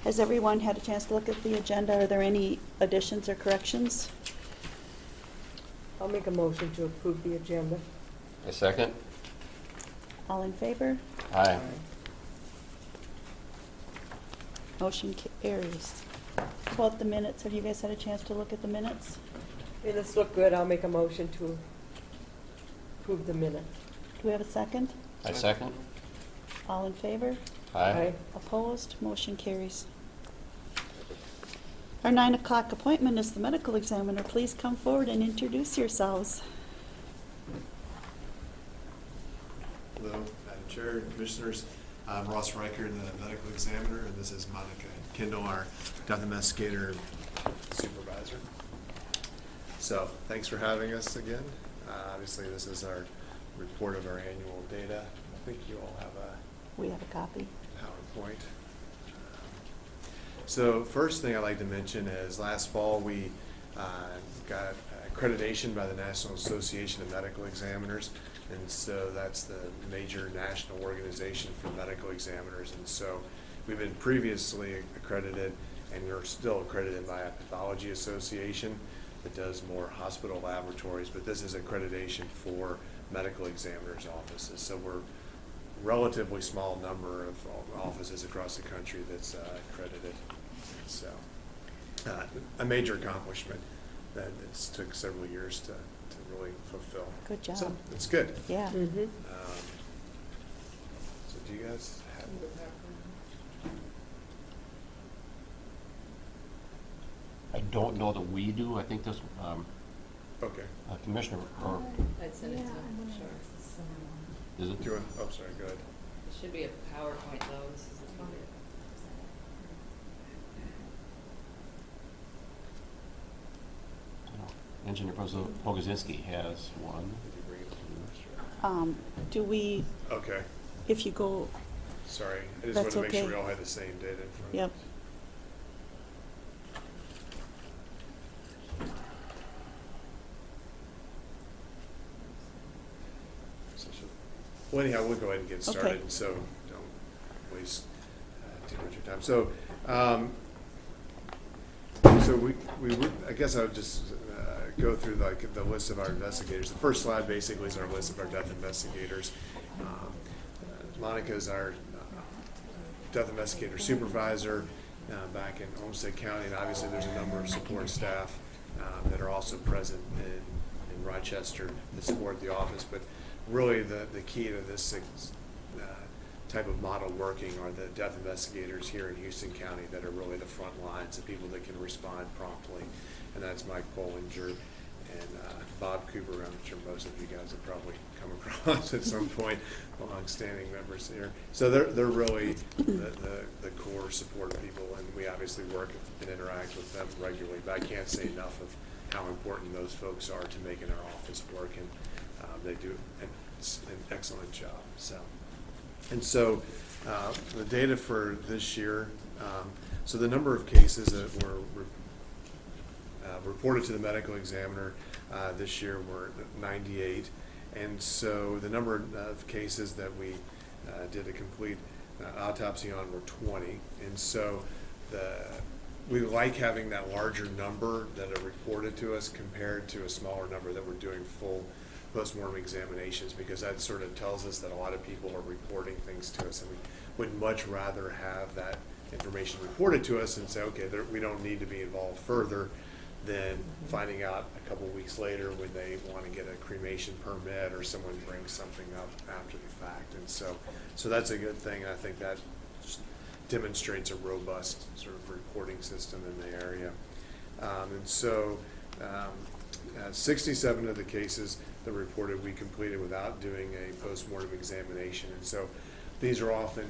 Has everyone had a chance to look at the agenda? Are there any additions or corrections? I'll make a motion to approve the agenda. A second? All in favor? Aye. Motion carries. How about the minutes? Have you guys had a chance to look at the minutes? Minutes look good. I'll make a motion to approve the minutes. Do we have a second? I second? All in favor? Aye. Opposed? Motion carries. Our 9 o'clock appointment is the medical examiner. Please come forward and introduce yourselves. Hello, Madam Chair and Commissioners. I'm Ross Riker, the medical examiner, and this is Monica Kendall, our death investigator supervisor. So, thanks for having us again. Obviously, this is our report of our annual data. I think you all have a We have a copy. PowerPoint. So first thing I'd like to mention is last fall we got accreditation by the National Association of Medical Examiners, and so that's the major national organization for medical examiners. And so we've been previously accredited, and we're still accredited by a pathology association that does more hospital laboratories, but this is accreditation for medical examiners' offices. So we're relatively small number of offices across the country that's accredited. So a major accomplishment that it's took several years to really fulfill. Good job. So it's good. Yeah. Mm-hmm. So do you guys have I don't know that we do. I think this, okay. Commissioner, or I'd send it to them, sure. is it? Do you want, oh, sorry, go ahead. It should be a PowerPoint though, this is a PDF. Engineer Pogozinski has one. Did you bring it to Do we, the Okay, if you go, sorry. I just That's wanted to make sure okay. we all had the same data in front of yep. us. Well, anyhow, we'll go ahead and get Okay. started, so don't waste too much of your time. So, I guess I would just go through like the list of our investigators. The first slide basically is our list of our death investigators. Monica is our death investigator supervisor back in Olmsted County, and obviously there's a number of support staff that are also present in Rochester that support the office. But really the key to this type of model working are the death investigators here in Houston County that are really the front lines, the people that can respond promptly. And that's Mike Bollinger and Bob Cooper. I'm sure most of you guys have probably come across at some point, long-standing members here. So they're really the core support people, and we obviously work and interact with them regularly. But I can't say enough of how important those folks are to making our office work, and they do an excellent job. So the data for this year, so the number of cases that were reported to the medical examiner this year were 98, and so the number of cases that we did a complete autopsy on were 20, and so we like having that larger number that are reported to us compared to a smaller number that we're doing full post-mortem examinations, because that sort of tells us that a lot of people are reporting things to us, and we would much rather have that information reported to us and say, okay, we don't need to be involved further, than finding out a couple weeks later when they want to get a cremation permit or someone brings something up after the fact. And so that's a good thing. I think that just demonstrates a robust sort of reporting system in the area. 67 of the cases that were reported we completed without doing a post-mortem examination. And so these are often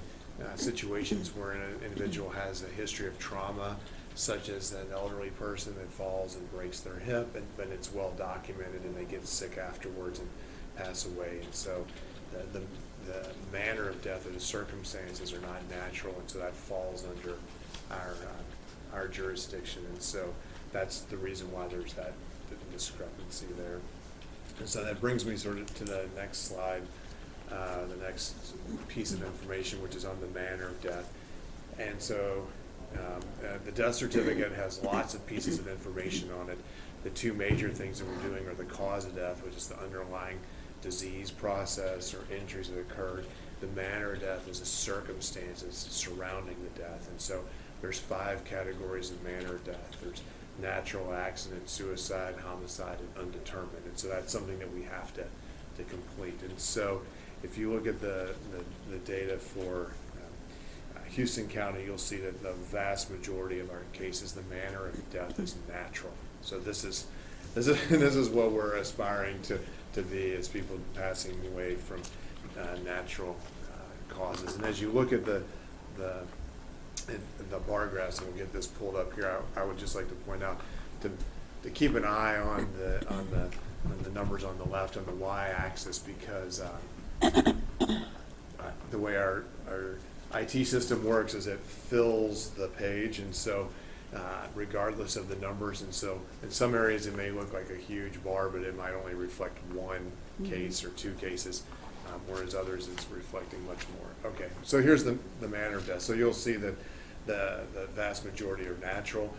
situations where an individual has a history of trauma, such as an elderly person that falls and breaks their hip, but it's well documented, and they get sick afterwards and pass away. And so the manner of death or the circumstances are not natural, and so that falls under our jurisdiction. And so that's the reason why there's that discrepancy there. And so that brings me sort of to the next slide, the next piece of information, which is on the manner of death. And so The death certificate has lots of pieces of information on it. The two major things that we're doing are the cause of death, which is the underlying disease process or injuries that occurred. The manner of death is the circumstances surrounding the death. And so there's 5 categories of manner of death. There's natural, accident, suicide, homicide, and undetermined. And so that's something that we have to complete. And so if you look at the data for Houston County, you'll see that the vast majority of our cases, the manner of death is natural. So this is what we're aspiring to be, as people passing away from natural causes. And as you look at the bar graphs, and we'll get this pulled up here, I would just like to point out to keep an eye on the numbers on the left on the y-axis, because the way our IT system works is it fills the page, and so regardless of the numbers, and so in some areas it may look like a huge bar, but it might only reflect one case or 2 cases, whereas others it's reflecting much more. Okay, so here's the manner of death. So you'll see that the vast majority are natural.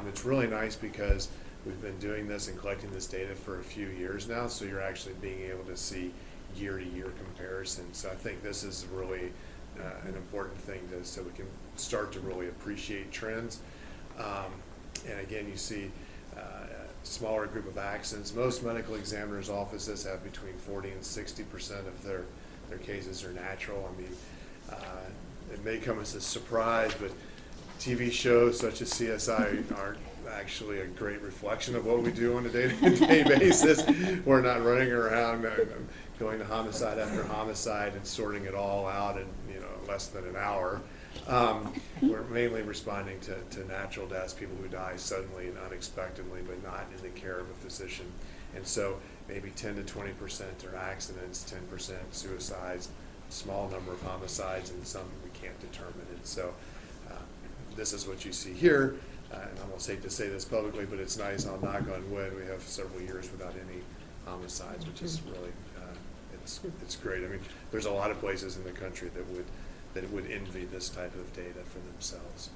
It's really nice because we've been doing this and collecting this data for a few years now, so you're actually being able to see year-to-year comparisons. So I think this is really an important thing so we can start to really appreciate trends. And again, you see a smaller group of accidents. Most medical examiners' offices have between 40 and 60% of their cases are natural. I mean, it may come as a surprise, but TV shows such as CSI aren't actually a great reflection of what we do on a day-to-day basis. We're not running around going to homicide after homicide and sorting it all out in less than an hour. We're mainly responding to natural deaths, people who die suddenly and unexpectedly, but not in the care of a physician. And so maybe 10 to 20% are accidents, 10% suicides, small number of homicides, and some we can't determine. And so this is what you see here. And I almost hate to say this publicly, but it's nice, I'll knock on wood, we have several years without any homicides, which is really, it's great. I mean, there's a lot of places in the country that would envy this type of data for themselves.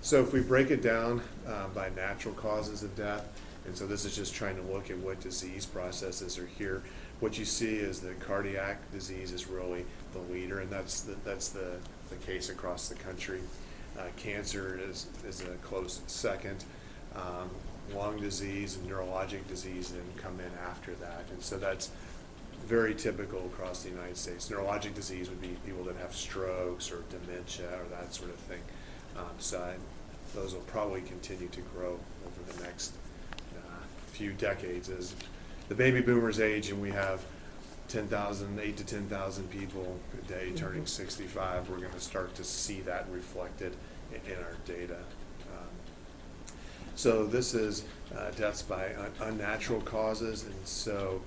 So if we break it down by natural causes of death, and so this is just trying to look at what disease processes are here, what you see is the cardiac disease is really the leader, and that's the case across the country. Cancer is a close second. Lung disease and neurologic disease then come in after that, and so that's very typical across the United States. Neurologic disease would be people that have strokes or dementia or that sort of thing. So those will probably continue to grow over the next few decades as the baby boomers age, and we have 8 to 10,000 people a day turning 65. We're going to start to see that reflected in our data. So this is deaths by unnatural causes, and so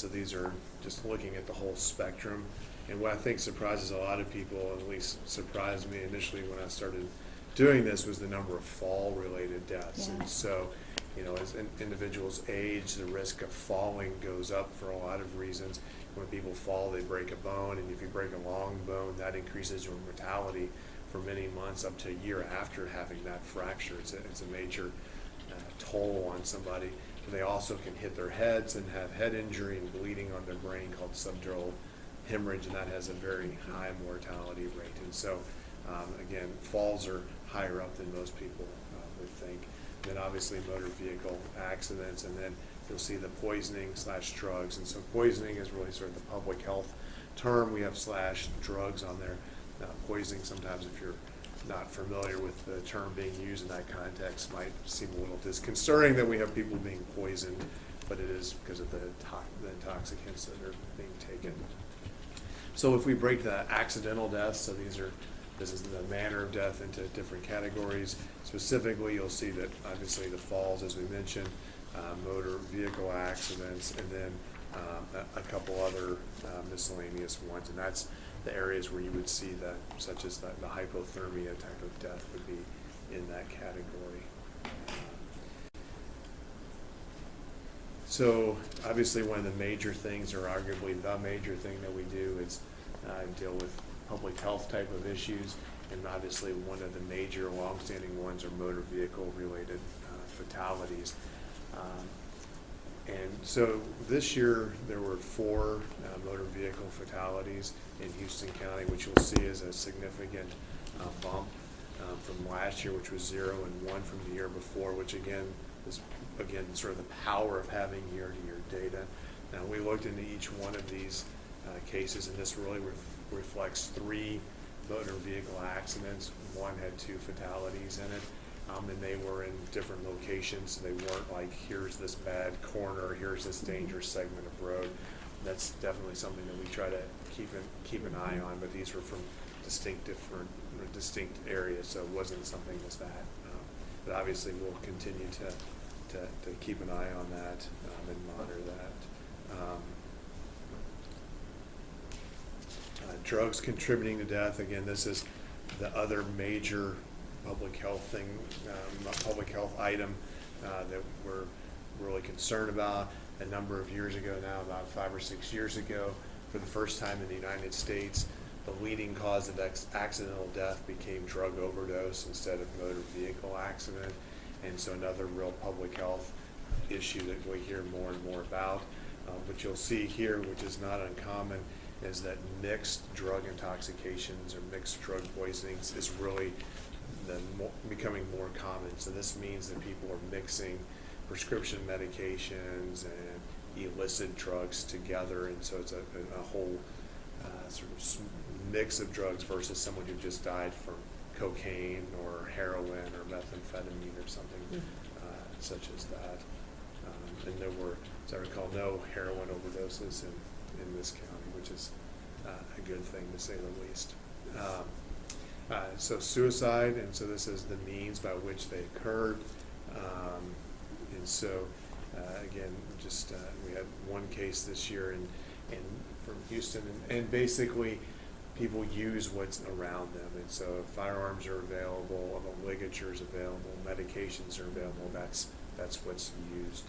these are just looking at the whole spectrum. And what I think surprises a lot of people, at least surprised me initially when I started doing this, was the number of fall-related deaths. Yeah. And so, as individuals age, the risk of falling goes up for a lot of reasons. When people fall, they break a bone, and if you break a long bone, that increases your mortality for many months, up to a year after having that fracture. It's a major toll on somebody. And they also can hit their heads and have head injury and bleeding on their brain called subdural hemorrhage, and that has a very high mortality rate. And so, again, falls are higher up than most people would think. And then obviously motor vehicle accidents, and then you'll see the poisoning/drugs. And so poisoning is really sort of the public health term. We have /drugs on there. Poisoning, sometimes if you're not familiar with the term being used in that context, might seem a little disconcerting that we have people being poisoned, but it is because of the intoxicants that are being taken. So if we break the accidental deaths, so this is the manner of death into different categories. Specifically, you'll see that obviously the falls, as we mentioned, motor vehicle accidents, and then a couple other miscellaneous ones, and that's the areas where you would see that, such as the hypothermia type of death would be in that category. So obviously one of the major things, or arguably the major thing that we do, is deal with public health type of issues. And obviously, one of the major longstanding ones are motor vehicle-related fatalities. And so this year, there were 4 motor vehicle fatalities in Houston County, which you'll see is a significant bump from last year, which was 0, and 1 from the year before, which again is sort of the power of having year-to-year data. Now, we looked into each one of these cases, and this really reflects 3 motor vehicle accidents. 1 had 2 fatalities in it. And they were in different locations, so they weren't like, here's this bad corner, here's this dangerous segment of road. That's definitely something that we try to keep an eye on, but these were from distinct areas, so it wasn't something as that. But obviously, we'll continue to keep an eye on that and monitor that. Drugs contributing to death, again, this is the other major public health item that we're really concerned about. A number of years ago now, about 5 or 6 years ago, for the first time in the United States, the leading cause of accidental death became drug overdose instead of motor vehicle accident. And so another real public health issue that we hear more and more about. What you'll see here, which is not uncommon, is that mixed drug intoxications or mixed drug poisonings is really becoming more common. So this means that people are mixing prescription medications and illicit drugs together, and so it's a whole sort of mix of drugs versus someone who just died from cocaine or heroin or methamphetamine or something such as that. And there were, as I recall, no heroin overdoses in this county, which is a good thing to say the least. So suicide, and so this is the means by which they occurred. And so, again, just we had 1 case this year from Houston, and basically people use what's around them. And so if firearms are available, if a ligature is available, medications are available, that's what's used.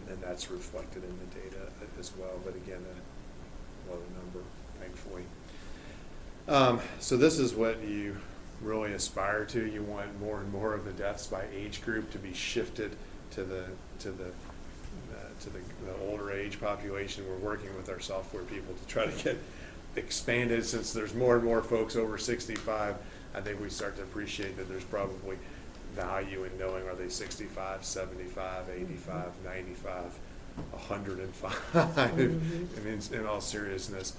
And that's reflected in the data as well, but again, a low number, thankfully. So this is what you really aspire to. You want more and more of the deaths by age group to be shifted to the older age population. We're working with our software people to try to get expanded. Since there's more and more folks over 65, I think we start to appreciate that there's probably value in knowing, are they 65, 75, 85, 95, 105, I mean, in all seriousness.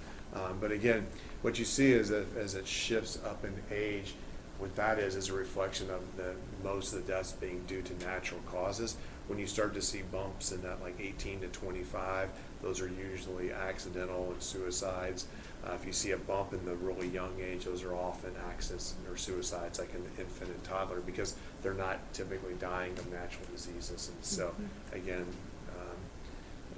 But again, what you see is that as it shifts up in age, what that is a reflection of most of the deaths being due to natural causes. When you start to see bumps in that like 18 to 25, those are usually accidental and suicides. If you see a bump in the really young age, those are often accidents or suicides, like an infant and toddler, because they're not typically dying of natural diseases. And so, again,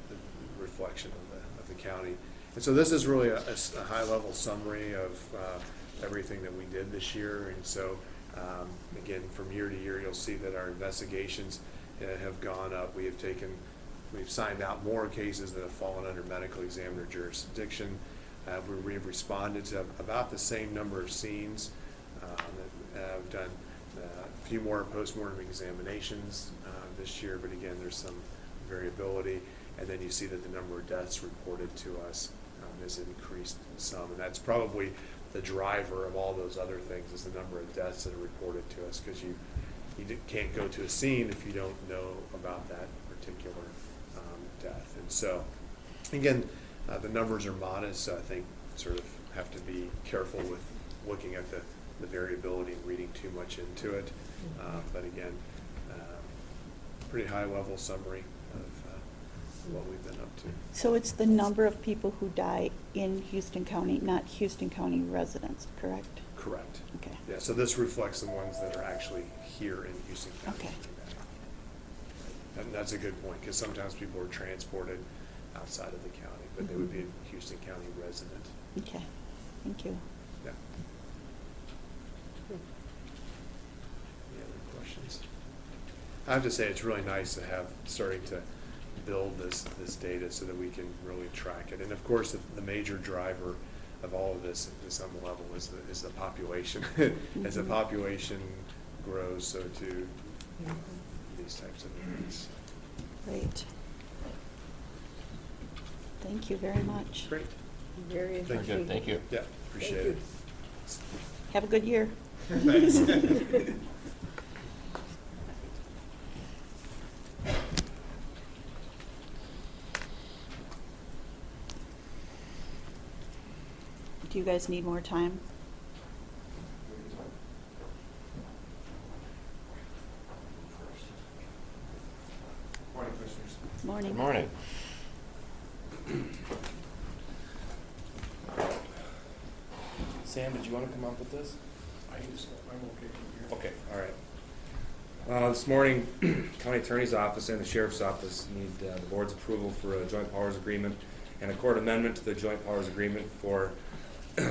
the reflection of the county. And so this is really a high-level summary of everything that we did this year. And so, again, from year to year, you'll see that our investigations have gone up. We've signed out more cases that have fallen under medical examiner jurisdiction. We've responded to about the same number of scenes. We've done a few more postmortem examinations this year, but again, there's some variability. And then you see that the number of deaths reported to us has increased some, and that's probably the driver of all those other things, is the number of deaths that are reported to us, because you can't go to a scene if you don't know about that particular death. And so, again, the numbers are modest, so I think sort of have to be careful with looking at the variability and reading too much into it. But again, pretty high level summary of what we've been up to. So it's the number of people who die in Houston County, not Houston County residents, correct? Correct. Okay. Yeah, so this reflects the ones that are actually here in Houston County. Okay. And that's a good point, because sometimes people are transported outside of the county, but they would be a Houston County resident. Okay, thank you. Yeah. Any other questions? I have to say, it's really nice to have, starting to build this data so that we can really track it. And of course, the major driver of all of this to some level is the population. As the Mhm. population grows, so too these types of events. Great. Thank you very much. Great. Very Very interesting. good, thank you. Yeah, appreciate it. Have a good year. Thanks. Do you guys need more time? Morning, Commissioners. Morning. Good morning. Sam, did you want to come up with this? I'm okay from here. Okay, all right. This morning, County Attorney's Office and the Sheriff's Office need the Board's approval for a joint powers agreement and a court amendment to the joint powers agreement for, let's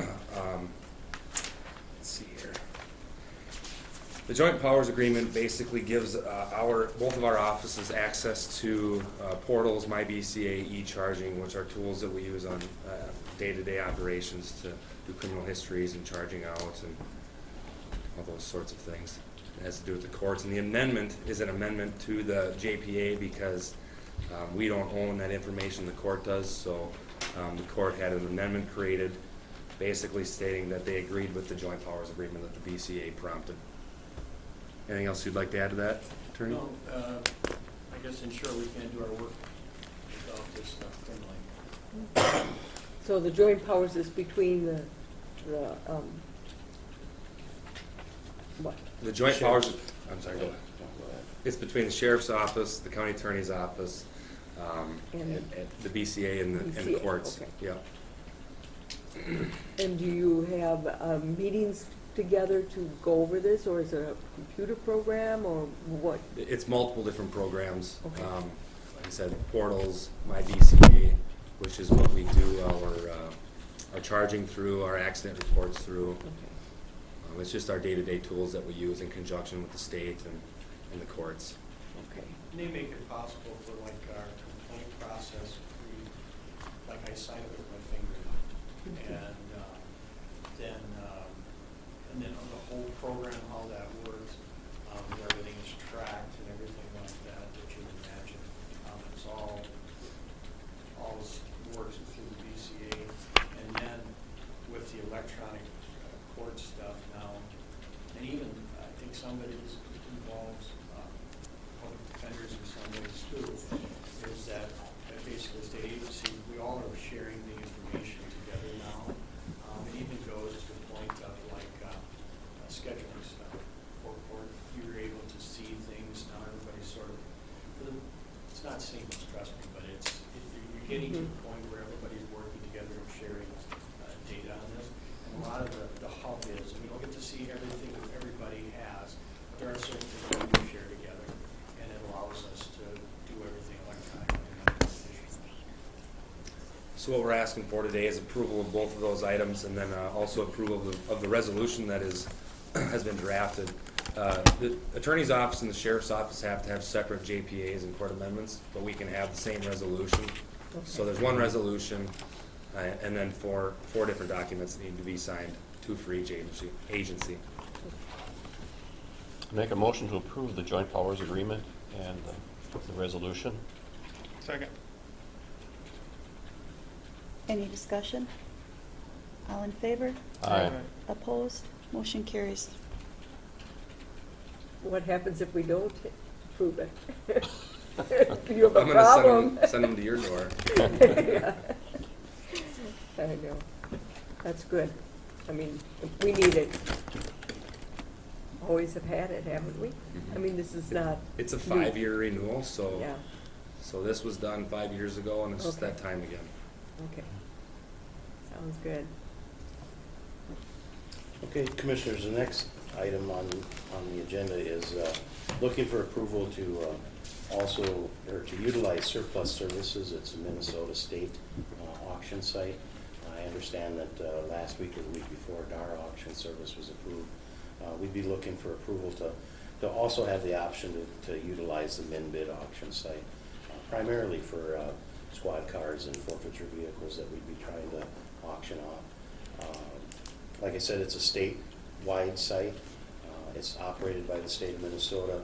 see here. The joint powers agreement basically gives both of our offices access to portals, MyBCA, e-charging, which are tools that we use on day-to-day operations to do criminal histories and charging out and all those sorts of things. It has to do with the courts. And the amendment is an amendment to the JPA because we don't own that information, the court does. So the court had an amendment created basically stating that they agreed with the joint powers agreement that the BCA prompted. Anything else you'd like to add to that, Attorney? No, I guess ensure we can't do our work without this stuff criminally. So the joint powers is between what? The joint Sheriff. powers, I'm sorry, go ahead. It's between the Sheriff's Office, the County Attorney's Office, And and the BCA and the BCA, courts. okay. Yeah. And do you have meetings together to go over this, or is it a computer program, or what? It's multiple different programs. Okay. Like I said, portals, MyBCA, which is what we do our charging through, our accident reports through. Okay. It's just our day-to-day tools that we use in conjunction with the state and the courts. Okay. And they make it possible for like our complaint process, like I sign it with my finger. And then on the whole program, how that works, where everything is tracked and everything like that you can imagine. It's all works through the BCA. And then with the electronic court stuff now, and even I think somebody's involves public defenders in some ways too, is that basically state agency, we all are sharing the information together now. It even goes to the point of like scheduling stuff. Or you're able to see things, now everybody's sort of, it's not seamless, trust me, but you're getting to the point where everybody's working together and sharing data on this. And a lot of the hub is, we don't get to see everything that everybody has, but there are certain things that we do share together, and it allows us to do everything electronically and not efficiently. So what we're asking for today is approval of both of those items and then also approval of the resolution that has been drafted. The Attorney's Office and the Sheriff's Office have to have separate JPAs and court amendments, but we can have the same resolution. So there's one resolution and then four different documents that need to be signed, 2 for each agency. Make a motion to approve the joint powers agreement and the resolution. Second. Any discussion? All in favor? Aye. Opposed? Motion carries. What happens if we don't approve it? Do you have a I'm problem? gonna send them to your door. Yeah. I know. That's good. I mean, we need it. Always have had it, haven't we? I mean, this is not. It's a new. 5-year renewal, so Yeah, so this was done 5 years ago, and it's just Okay. that time again. okay. Sounds good. Okay, Commissioners, the next item on the agenda is looking for approval to also, or to utilize surplus services. It's a Minnesota State auction site. I understand that last week or the week before, DAR auction service was approved. We'd be looking for approval to also have the option to utilize the min bid auction site, primarily for squad cars and forfeiture vehicles that we'd be trying to auction off. Like I said, it's a statewide site. It's operated by the state of Minnesota.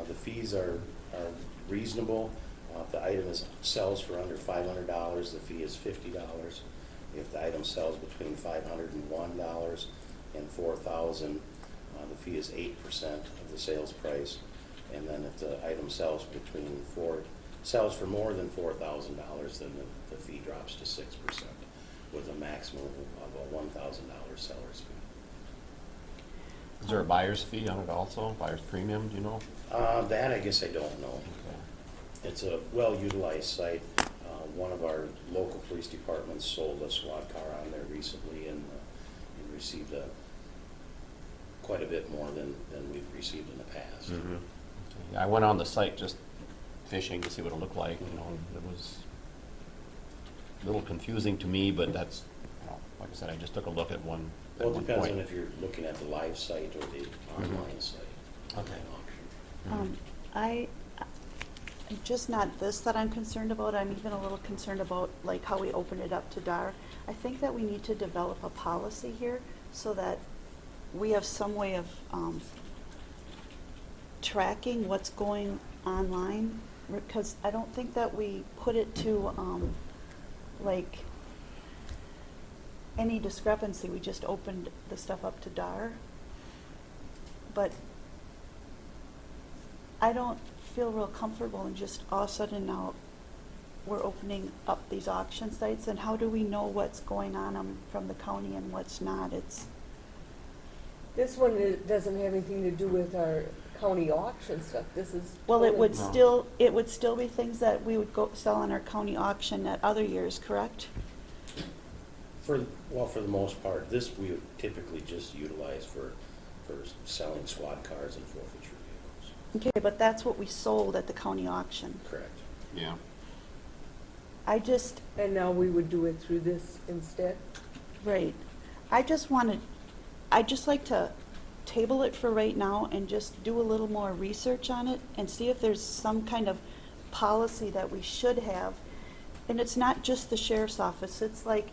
The fees are reasonable. If the item sells for under $500, the fee is $50. If the item sells between $501 and $4,000, the fee is 8% of the sales price. And then if the item sells for more than $4,000, then the fee drops to 6%, with a maximum of a $1,000 seller's fee. Is there a buyer's fee on it also, buyer's premium, do you know? That I guess I don't know. Okay. It's a well-utilized site. One of our local police departments sold a SWAT car on there recently and received quite a bit more than we've received in the past. Mm-hmm. I went on the site just fishing to see what it looked like, you know, and it was a little confusing to me, but that's, you know, like I said, I just took a look at one Well, it point. depends on if you're looking at the live site or the online site. Okay. Online auction. Just not this that I'm concerned about, I'm even a little concerned about like how we open it up to DAR. I think that we need to develop a policy here so that we have some way of tracking what's going online, because I don't think that we put it to like any discrepancy. We just opened the stuff up to DAR. But I don't feel real comfortable in just all of a sudden now we're opening up these auction sites, and how do we know what's going on from the county and what's not? This one doesn't have anything to do with our county auction stuff. This is. Well, it totally- would it would still be things that we would go sell on our county auction at other years, correct? For the most part, this we would typically just utilize for selling SWAT cars and forfeiture vehicles. Okay, but that's what we sold at the county auction. Correct. Yeah. And now we would do it through this instead? Right. I'd just like to table it for right now and just do a little more research on it and see if there's some kind of policy that we should have. And it's not just the sheriff's office, it's like,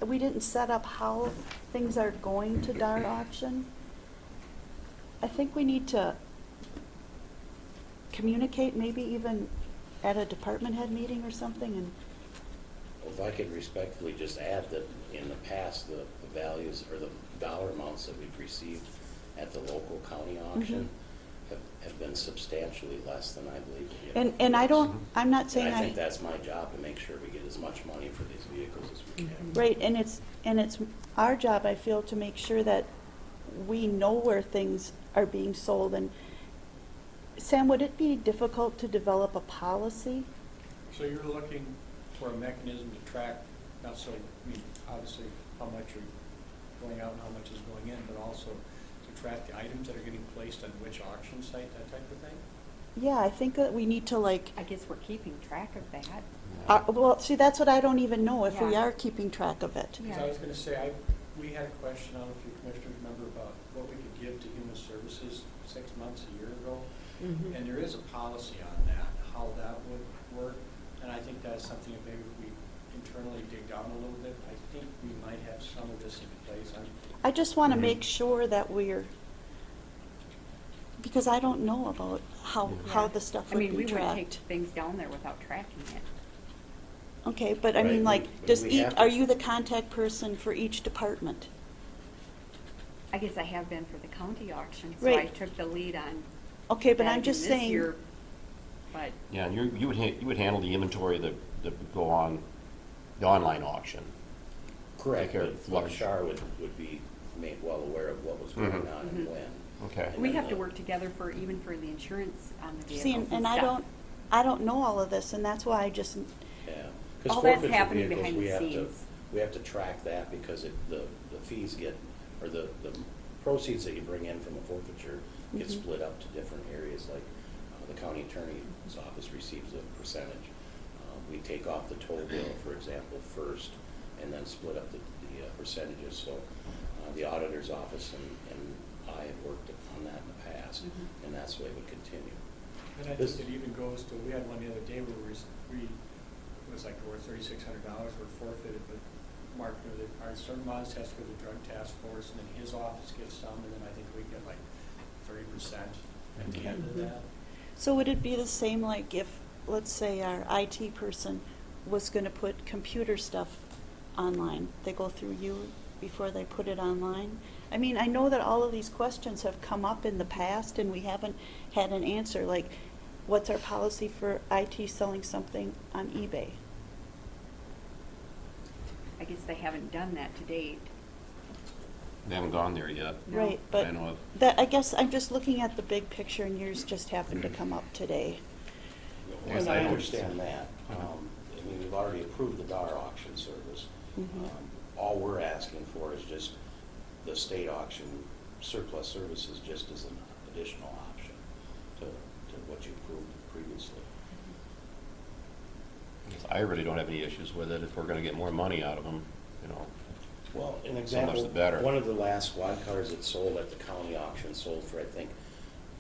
we didn't set up how things are going to DAR auction. I think we need to communicate, maybe even at a department head meeting or something, and If I could respectfully just add that in the past, the values or the dollar amounts that we've received at the local county auction have been substantially less than I believe. and I don't, I'm not saying And I think that's my job, to make sure we get as much money for these vehicles as we can. right, and it's our job, I feel, to make sure that we know where things are being sold. And Sam, would it be difficult to develop a policy? So you're looking for a mechanism to track, not so, I mean, obviously, how much are going out and how much is going in, but also to track the items that are getting placed on which auction site, that type of thing? Yeah, I think that we need to like, I guess we're keeping track of that. well, see, that's what I don't even know, if we Yeah. are keeping track of it. Because I was gonna say, we had a question, I don't know if you commissioners remember, about what we could give to Human Services 6 months, a year ago. Mhm. And there is a policy on that, how that would work. And I think that's something that maybe if we internally dig down a little bit, I think we might have some of this in place. I just want to make sure that we're, because I don't know about how the stuff I would mean, be we wouldn't take tracked. things down there without tracking it. Okay, but I Right, mean, like, but we have to- are you the contact person for each department? I guess I have been for the county auction, so I Right. took the lead on Okay, but that I'm again just this saying, year, but Yeah, and you would handle the inventory that would go on the online auction. Correct, Take care but of large- Shar would be made well aware of what was going on and when. Okay. we then have to the- work together for, even for the insurance on the see, vehicles and I stuff. don't know all of this, and that's why I just, Yeah. 'Cause All that's forfeiture happening vehicles, behind we the have to- scenes. We have to track that because the fees get, or the proceeds that you bring in from a forfeiture get Mhm. split up to different areas, like the county attorney's office receives a percentage. We take off the toll bill, for example, first, and then split up the percentages. So the auditor's office and I have worked on that in the past, and that's the way we continue. And I This- think it even goes to, we had one the other day where it was like over $3,600 were forfeited, but Mark, our certain laws has to go to the drug task force, and then his office gets some, and then I think we get like 30% at the end of that. So would it be the same like if, let's say, our IT person was gonna put computer stuff online? They go through you before they put it online? I mean, I know that all of these questions have come up in the past and we haven't had an answer, like, what's our policy for IT selling something on eBay? I guess they haven't done that to date. They haven't gone there yet. No. Right, I but know of. that, I guess I'm just looking at the big picture and yours just happened to come up today. Yes, I understand that. I mean, we've already approved the DAR auction service. Mhm. All we're asking for is just the state auction surplus services just as an additional option to what you approved previously. I really don't have any issues with it if we're gonna get more money out of them, you know. Well, an So much example, the better. one of the last squad cars that sold at the county auction sold for, I think,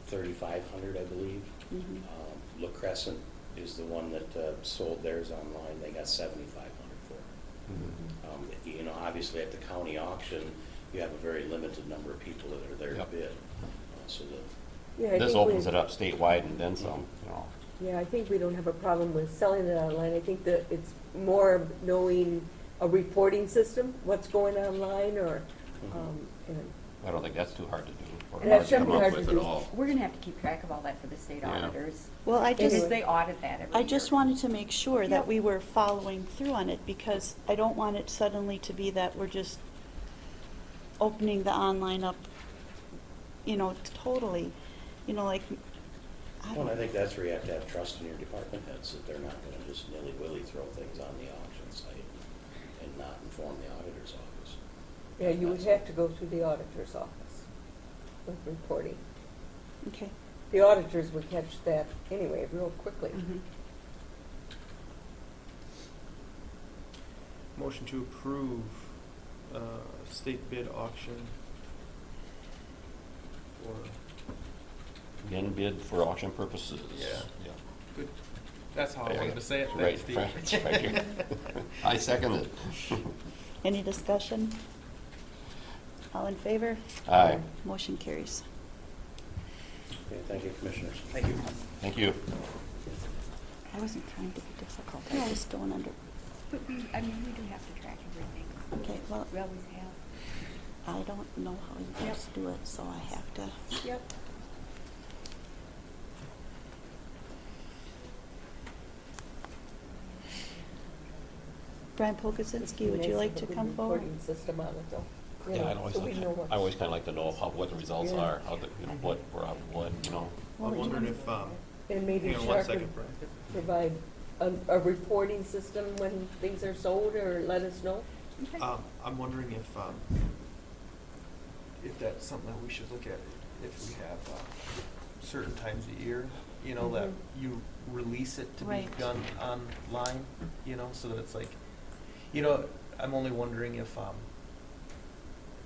$3,500, I believe. Mhm. La Crescent is the one that sold theirs online. They got $7,500 for it. You know, obviously at the county auction, you have a very limited number of people that are there to Yep. bid. So Yeah, I This think opens we- it up statewide and then some, you know. Yeah, I think we don't have a problem with selling it online. I think that it's more of knowing a reporting system, what's going online, or, and I don't think that's too hard to do, or And hard that's to come something up hard with to at do. all. We're gonna have to keep track of all that for the state Yeah. auditors. Well, I just, Because they audit that every year. I just wanted to make sure that Yep. we were following through on it, because I don't want it suddenly to be that we're just opening the online up, you know, totally, you know, like, I Well, I don't, think that's where you have to have trust in your department heads, that they're not gonna just nilly-willy throw things on the auction site and not inform the auditor's office. yeah, you would have to go through the auditor's office with reporting. okay. The auditors would catch that anyway, real quickly. Mhm. Motion to approve state bid auction for, Again, bid for auction purposes. Yeah. good, that's how I Yeah, wanted to say it. right, Thanks, Steve. right here. I second it. Any discussion? All in favor? Aye. Motion carries. Okay, thank you, Commissioners. Thank you. Thank you. I wasn't trying to be difficult, I No. just don't under, But we, I mean, we do have to track everything. okay, well, We always have. I don't know how you guys do it, so I have to. Yep. Brian Polkazinski, would you like to come forward? Reporting system on it, though. You Yeah, know, I'd always so we know like, what's- I always kinda like to know what the results Yeah. are, how the, you know, what, we're out of what, you know. I Well, wondered if, And maybe hang on one Sharp second, would Brian. provide a reporting system when things are sold, or let us know. Okay. I'm wondering if that's something that we should look at, if we have certain times a year, you know, that Mhm. you release it to be Right. done online, you know, so that it's like, you know, I'm only wondering if,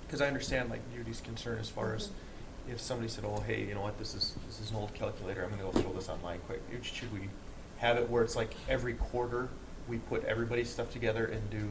because I understand like Judy's concern as far as if somebody said, oh, hey, you know what, this is an old calculator, I'm gonna go throw this online quick. Should we have it where it's like every quarter, we put everybody's stuff together and do,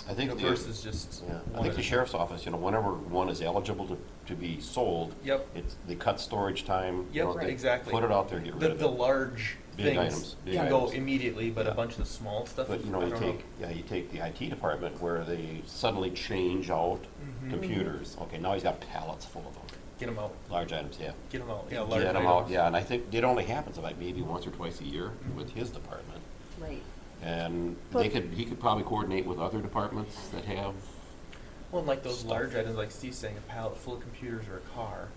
I think you know, the- versus just Yeah, I one think at the a- sheriff's office, you know, whenever one is eligible to be sold. Yep. It's, they cut storage time. you Yep, know, right, they exactly. Put it out there, get rid of it. The large Big things items, big can go items. immediately, but a Yeah. bunch of the small stuff. But, you know, I you don't take, you take the IT department where they suddenly change out Mhm. computers. Okay, now he's got pallets full of them, Get them out, large items, yeah. get them out, yeah, large Get them out, items. yeah, and I think it only happens like maybe once or twice a year with his department. Right. And But- he could probably coordinate with other departments that have. Well, and like those Stuff. large items, like Steve's saying, a pallet full of computers or a car,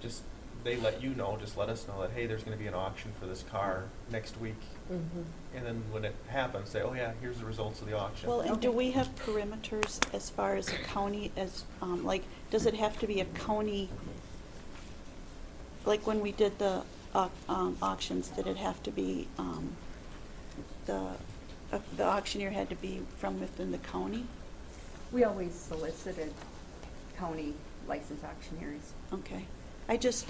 just, they let you know, just let us know that, hey, there's gonna be an auction for this car next week. Mhm. And then when it happens, say, oh yeah, here's the results of the auction. Well, and do we have perimeters as far as a county, as, like, does it have to be a county, like when we did the auctions, did it have to be, the auctioneer had to be from within the county? We always solicited county licensed auctioneers. Okay. I just,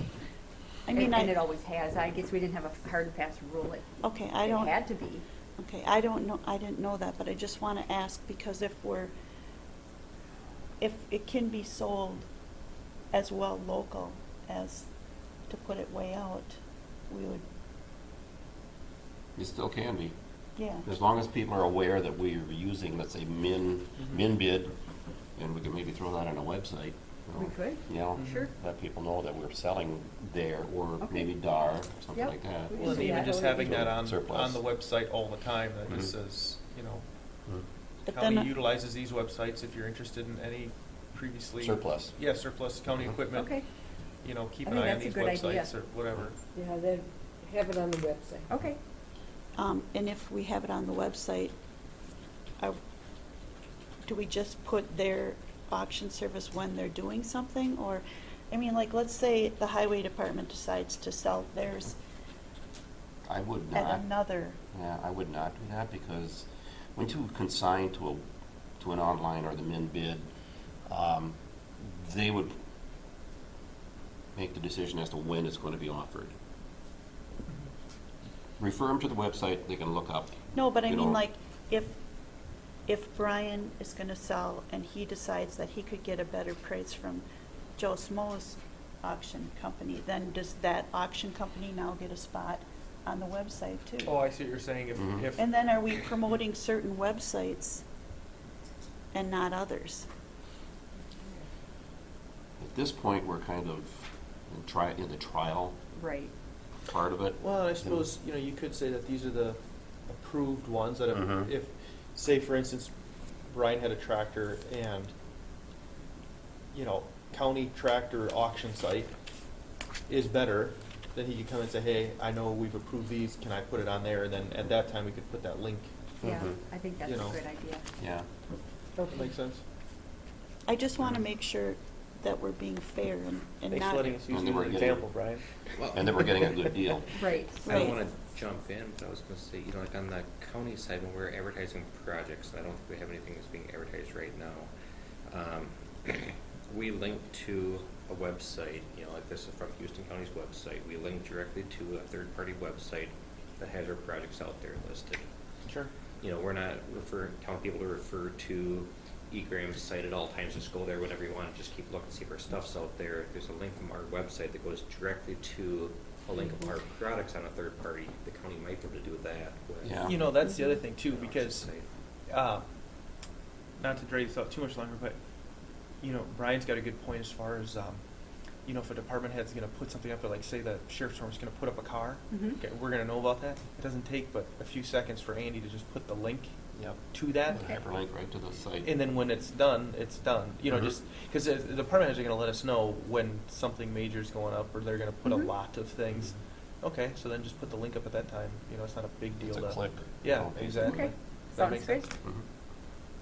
I And- mean, And it always has. I guess we didn't have a hard and fast rule. okay, I don't. It had to be. Okay, I don't know, I didn't know that, but I just want to ask, because if it can be sold as well local as to put it way out, we would, You still can be. yeah. As long as people are aware that we're using, let's say, min bid, and we can maybe throw that on a website. You know, We could. You know, Sure. let people know that we're selling there, or Okay. maybe DAR, something Yep. like that. We Well, and see even that just already. having that on Surplus. the website all the time, that just Mhm. says, you know, But county then, utilizes these websites if you're interested in any previously. Surplus. Yeah, surplus county Mhm. equipment. Okay, You know, keep I an think eye on that's a these good idea. websites or whatever. yeah, then have it on the website. Okay. and if we have it on the website, do we just put their auction service when they're doing something, or, I mean, like, let's say the highway department decides to sell theirs I would at not. another, Yeah, I would not do that, because when you consign to an online or the min bid, they would make the decision as to when it's going to be offered. Refer them to the website, they can look up. no, but I you mean, know. like, if Brian is gonna sell and he decides that he could get a better price from Joe Smo's auction company, then does that auction company now get a spot on the website too? Oh, I see what you're saying, Mhm. if, And then are we promoting certain websites and not others? At this point, we're kind of in the trial Right. part of it. well, I suppose, you know, you could say that these are the approved ones that Mhm. if, say, for instance, Brian had a tractor and, you know, county tractor auction site is better, then he could come and say, hey, I know we've approved these, can I put it on there? And then at that time, we could put that link. Yeah, Mhm. I think that's You a know. good idea. Yeah. Okay. Make sense? I just wanna make sure that we're being fair and Thanks not. for letting us use And you then as an we're getting- example, Brian. And then we're getting a good deal. Right. I don't Right. wanna jump in, but I was gonna say, you know, like on the county side, when we're advertising projects, I don't think we have anything that's being advertised right now. We link to a website, you know, like this is from Houston County's website. We link directly to a third-party website that has our projects out there listed. Sure. You know, we're not telling people to refer to eGram's site at all times, just go there whenever you want, just keep looking, see if our stuff's out there. There's a link from our website that goes directly to a link of our products on a third party. The county might be able to do that with. Yeah. You know, that's the other thing too, an auction because, site. not to drag this out too much longer, but, you know, Brian's got a good point as far as, you know, if a department head's gonna put something up there, like say the sheriff's department's gonna put up a car, Mhm. okay, we're gonna know about that. It doesn't take but a few seconds for Andy to just put the link Yep. to that. Put a hyperlink right to the site. And then when it's done, it's done. You know, Mhm. just because the department heads are going to let us know when something major is going up, or they're going to put Mhm. a lot of things. Okay, so then just put the link up at that time. You know, it's not a big deal. It's a to, click. Yeah, Oh, exactly. Okay, That sounds makes great. sense. Mhm.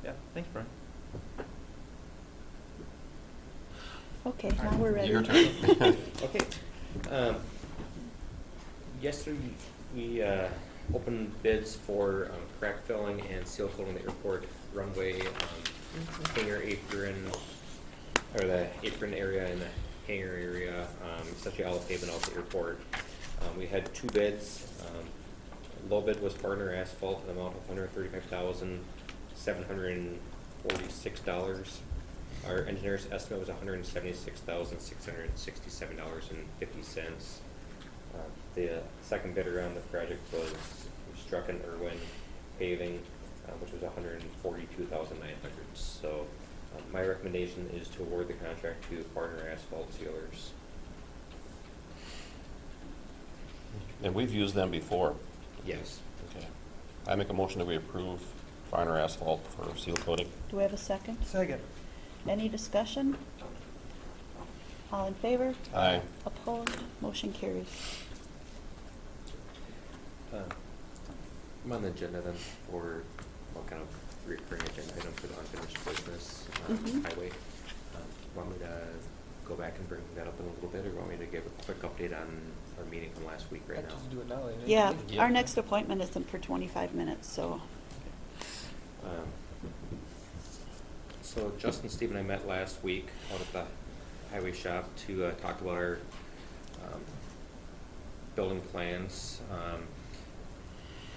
Yeah, thanks, Brian. Okay, now we're ready. Your turn. Okay. Yesterday, we opened bids for crack filling and seal coating the airport runway, hangar apron, or the apron area and the hangar area, essentially all the pavement out the airport. We had two bids. Low bid was Partner Asphalt, an amount of $135,746. Our engineer's estimate was $176,667.50. The second bidder on the project was Strucken Irwin Paving, which was $142,900. So my recommendation is to award the contract to Partner Asphalt Sealers. And we've used them before. Yes. Okay. I make a motion that we approve Finer Asphalt for seal coating. Do we have a second? Second. Any discussion? All in favor? Aye. Opposed? Motion carries. I'm on the agenda then for what kind of recurring agenda item for the unfinished business Mhm. highway. Want me to go back and bring that up in a little bit, or want me to give a quick update on our meeting from last week right Let's now? just do it now. ain't it? Yeah, Yep. our next appointment isn't for 25 minutes, so. So Justin, Steve, and I met last week out at the highway shop to talk about our building plans.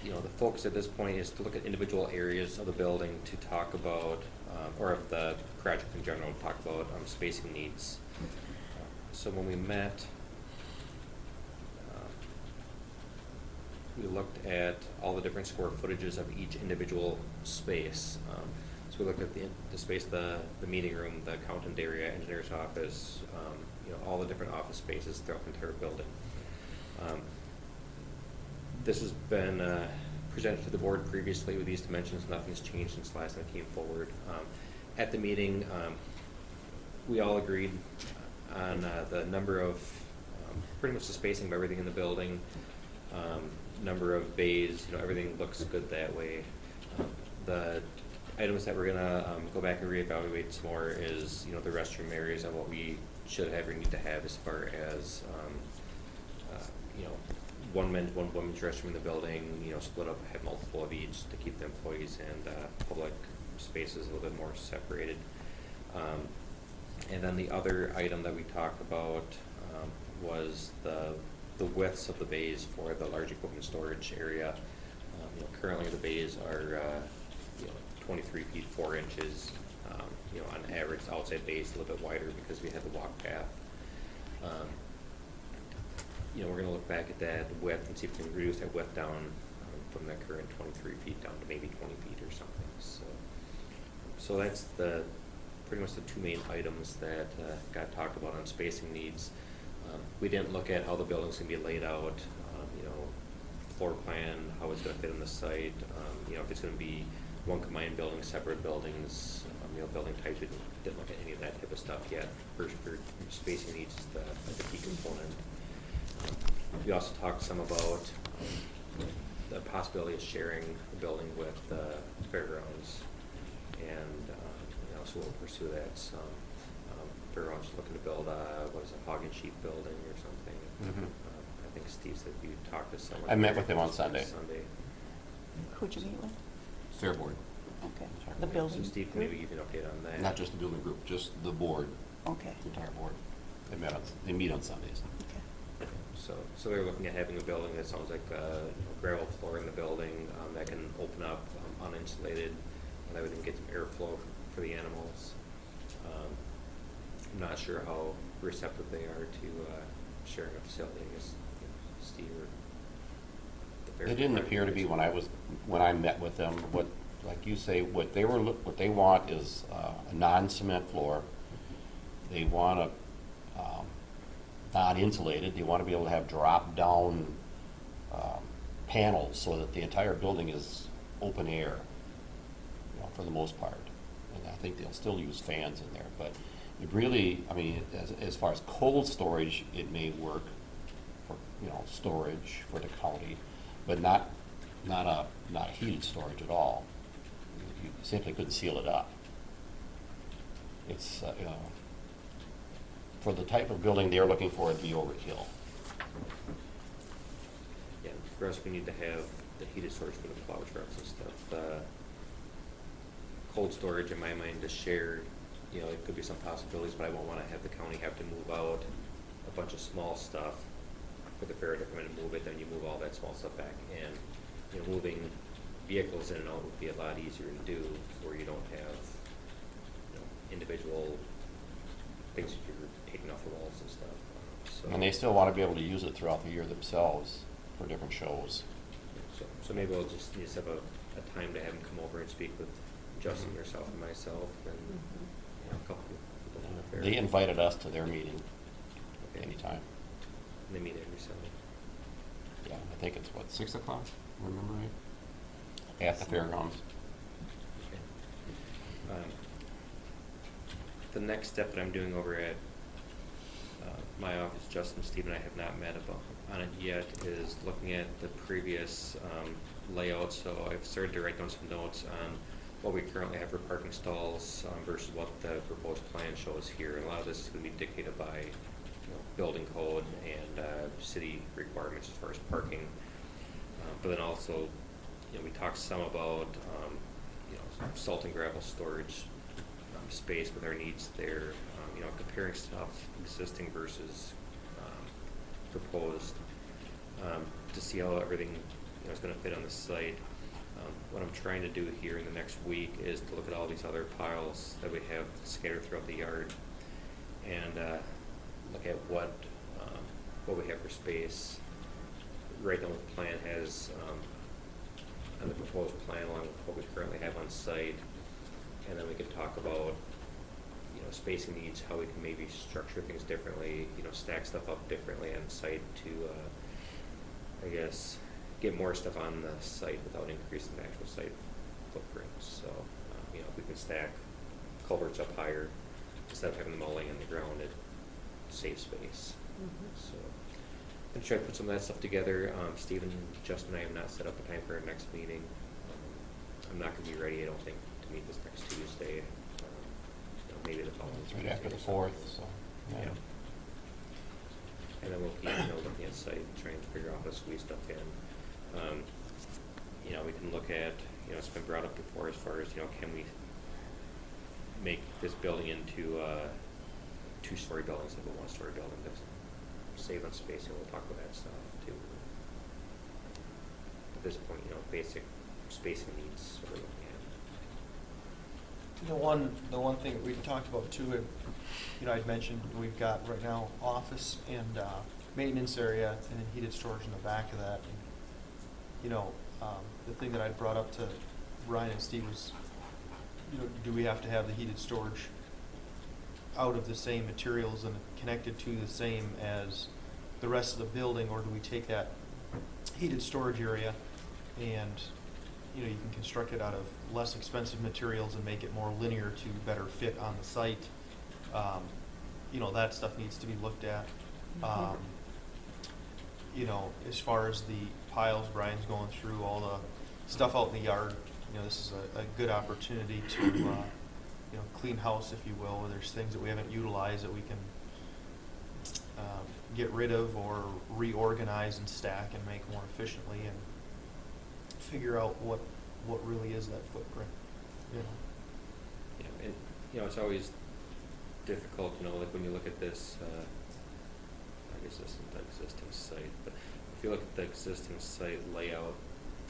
you know, the focus at this point is to look at individual areas of the building to talk about, or of the project in general, to talk about spacing needs. So when we met, we looked at all the different square footages of each individual space. So we looked at the space, the meeting room, the accountant area, engineer's office, you know, all the different office spaces throughout the entire building. This has been presented to the board previously with these dimensions. Nothing's changed since last time it came forward. At the meeting, we all agreed on the number of, pretty much the spacing of everything in the building, number of bays, you know, everything looks good that way. The items that we're gonna go back and reevaluate some more is, you know, the restroom areas and what we should have or need to have as far as, you know, one men's, one women's restroom in the building, you know, split up, have multiple of each to keep the employees and public spaces a little bit more separated. And then the other item that we talked about was the widths of the bays for the large equipment storage area. You know, currently the bays are you know, 23 feet 4 inches. You know, on average, outside bays a little bit wider because we have the walk path. You know, we're going to look back at that width and see if we can reduce that width down from the current 23 feet down to maybe 20 feet or something. So that's pretty much the two main items that got talked about on spacing needs. We didn't look at how the building's going to be laid out, you know, floor plan, how it's going to fit in the site, you know, if it's going to be one combined building, separate buildings, you know, building types. We didn't look at any of that type of stuff yet. First, for spacing needs is the key component. We also talked some about the possibility of sharing the building with the fairgrounds, and you know, so we'll pursue that some. Fairgrounds looking to build what is it, hog and sheep building or something. Mhm. I think Steve said you talked to someone. I met with him on Sunday. Who'd you meet with? Fair board. Okay. Sorry. The So building Steve can maybe group? give you an update on that. Not just the building group, just the board, Okay. the entire board. They meet on Sundays. Okay. So they're looking at having a building that sounds like you know, gravel floor in the building that can open up uninsulated, and that would then get some airflow for the animals. I'm not sure how receptive they are to sharing a facility. I guess you know, Steve or the fair. It didn't appear to be when I met with them, what, like you say, what they want is a non-cement floor. They want non-insulated. They want to be able to have drop-down panels so that the entire building is open air, you know, for the most part. And I think they'll still use fans in there, but it really, I mean, as far as cold storage, it may work for, you know, storage for the county, but not heated storage at all. You simply couldn't seal it up. It's, you know, for the type of building they're looking for, it'd be overkill. Yeah, for us, we need to have the heated storage for the plow trucks and stuff. The cold storage, in my mind, is shared. You know, it could be some possibilities, but I won't want to have the county have to move out a bunch of small stuff for the fair to come in and move it, then you move all that small stuff back. And, you know, moving vehicles in and out would be a lot easier to do where you don't have, you know, individual things that you're taking off the walls and stuff. So, And they still want to be able to use it throughout the year themselves for different shows. so maybe we'll just need to have a time to have them come over and speak with Justin, Mhm. yourself, and myself, and you know, a couple people from the fair. They invited us to their meeting Okay. anytime. They meet every Sunday. Yeah, I think it's what, 6 o'clock, remember right? At the fairgrounds. Okay. The next step that I'm doing over at my office, Justin, Steve, and I have not met on it yet, is looking at the previous layout. So I've started to write down some notes on what we currently have for parking stalls versus what the proposed plan shows here. And a lot of this is going to be dictated by, you know, building code and city requirements as far as parking. But then also, you know, we talked some about you know, salt and gravel storage space with our needs there. You know, comparing stuff existing versus proposed to see how everything is gonna fit on the site. What I'm trying to do here in the next week is to look at all these other piles that we have scattered throughout the yard and look at what we have for space. Right now, the plan has, on the proposed plan, along with what we currently have on site, and then we could talk about, spacing needs, how we can maybe structure things differently, stack stuff up differently on site to, I guess, get more stuff on the site without increasing the actual site footprint. So, if we can stack culverts up higher instead of having them all laying on the ground, it saves space. So, I'm gonna try to put some of that stuff together. Steve and Justin and I have not set up a time for our next meeting. I'm not gonna be ready, I don't think, to meet this next Tuesday. Maybe the following It's right Tuesday after the or something. 4th, so. Yeah. And then we'll keep, looking at site, trying to figure out how to squeeze stuff in. We can look at, it's been brought up before as far as, can we make this building into a 2-story building instead of a 1-story building? That's save on space, and we'll talk about that stuff too. At this point, basic spacing needs we're looking at. The one thing we talked about too, I'd mentioned we've got right now office and maintenance area and then heated storage in the back of that. And, the thing that I brought up to Ryan and Steve was, do we have to have the heated storage out of the same materials and connected to the same as the rest of the building, or do we take that heated storage area and you can construct it out of less expensive materials and make it more linear to better fit on the site? That stuff needs to be looked at. As far as the piles, Brian's going through all the stuff out in the yard. This is a good opportunity to, clean house, if you will, where there's things that we haven't utilized that we can get rid of or reorganize and stack and make more efficiently, and figure out what really is that footprint. Yeah, and it's always difficult, like when you look at this, I guess this isn't the existing site, but if you look at the existing site layout,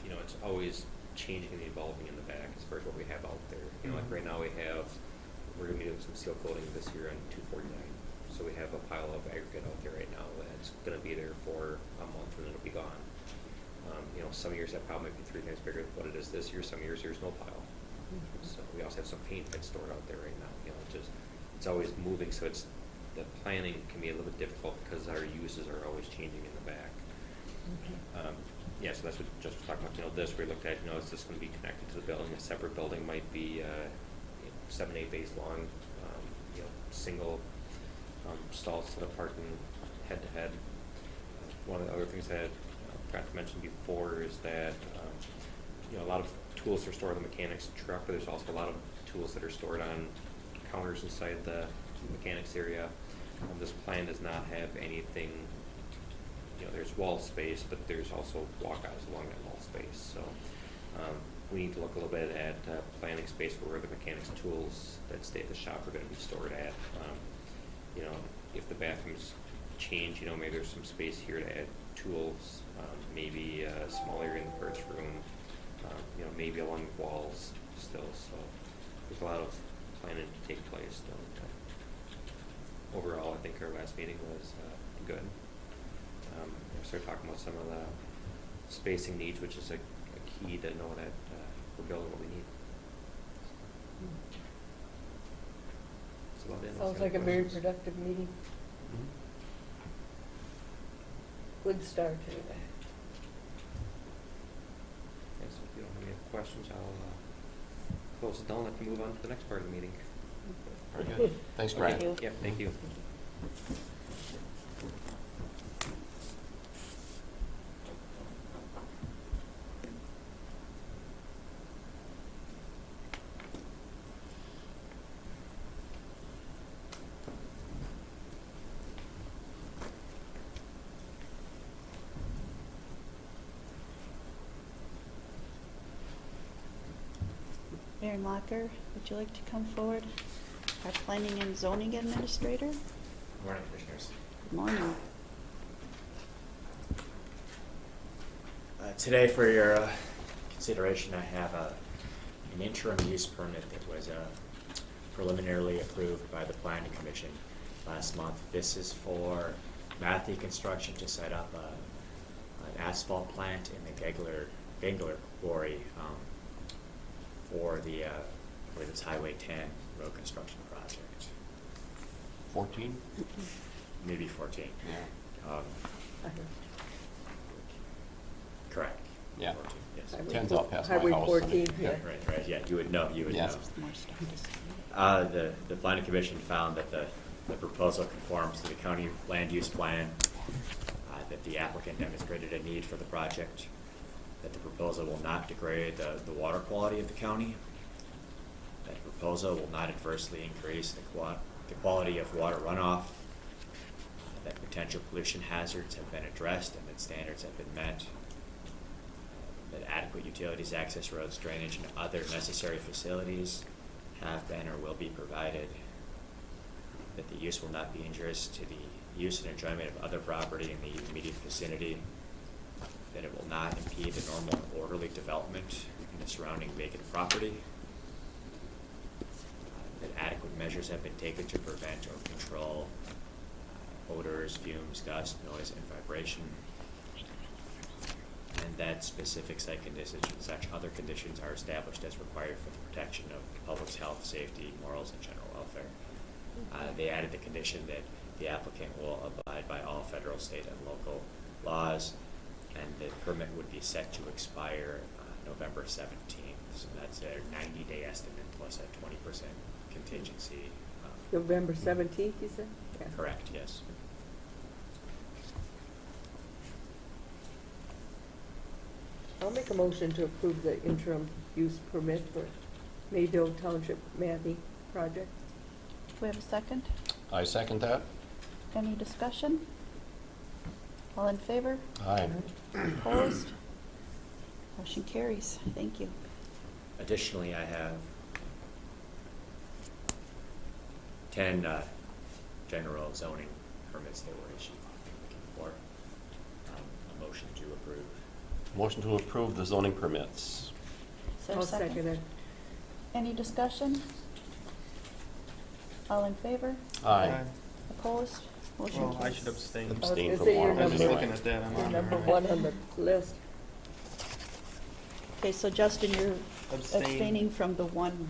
it's always changing and evolving in the back as far as what we have out there. Like right now we're going to be doing some seal coating this year on 249. So we have a pile of aggregate out there right now that's going to be there for a month and then it'll be gone. Some years that pile might be 3 times bigger than what it is this year. Some years there's no pile. So we also have some paint that's stored out there right now. It's always moving, so the planning can be a little bit difficult because our uses are always changing in the back. So that's what just talking about. This we looked at. Is this going to be connected to the building? A separate building might be 7-8 bays long. Single stalls to the parking head to head. One of the other things that I forgot to mention before is that a lot of tools are stored in the mechanics truck, but there's also a lot of tools that are stored on counters inside the mechanics area. This plan does not have anything. There's wall space, but there's also walkouts along that wall space. So we need to look a little bit at planning space for where the mechanics tools that stay at the shop are going to be stored at. If the bathrooms change, maybe there's some space here to add tools, maybe a small area in the first room, maybe along the walls still. So there's a lot of planning to take place. Overall, I think our last meeting was good. We started talking about some of the spacing needs, which is a key to know that we're building what we need. Sounds like a very productive meeting. Good start to that. So if you don't have any questions, I'll close it down and let you move on to the next part of the meeting. Very good. Thanks, Brian. Thank you. Yep, thank you. Mayor Locker, would you like to come forward? Our planning and zoning administrator? Good morning, Commissioners. Good morning. I Today for your consideration, I have an interim use permit that was preliminarily approved by the Planning Commission last month. This is for Matthew Construction to set up an asphalt plant in the Gengler Quarry for the, I believe it's Highway 10 road construction project. 14? Maybe 14. Yeah. Correct. Yeah. 14, yes. Highway 10's out past my Highway house. 14, yeah. Right, yeah, you would know, Yeah. More stuff to say. The Planning Commission found that the proposal conforms to the county land use plan, that the applicant demonstrated a need for the project, that the proposal will not degrade the water quality of the county, that the proposal will not adversely increase the quality of water runoff, that potential pollution hazards have been addressed and that standards have been met, that adequate utilities, access roads, drainage, and other necessary facilities have been or will be provided, that the use will not be injurious to the use and enjoyment of other property in the immediate vicinity, that it will not impede the normal and orderly development in the surrounding vacant property, that adequate measures have been taken to prevent or control odors, fumes, dust, noise, and vibration, and that specific site conditions and such other conditions are established as required for the protection of the public's health, safety, morals, and general welfare. They added the condition that the applicant will abide by all federal, state, and local laws, and the permit would be set to expire November 17th. So that's a 90-day estimate plus a 20% contingency. November 17th, you said? Yeah. Correct, yes. I'll make a motion to approve the interim use permit for Mayville Township Mathy project. Do we have a second? I second that. Any discussion? All in favor? Aye. Opposed? Motion carries. Thank you. Additionally, I have 10 general zoning permits that were issued. Looking for a motion to approve. Motion to approve the zoning permits. Is there a I'll second it. Any discussion? All in favor? Aye. Opposed? Motion Well, I carries. should abstain. Abstain gonna from say one you're of I them was just number- looking anyway. at that, I'm You're on number there, right? 1 on the list. Okay, so Justin, you're Abstain. abstaining from the one.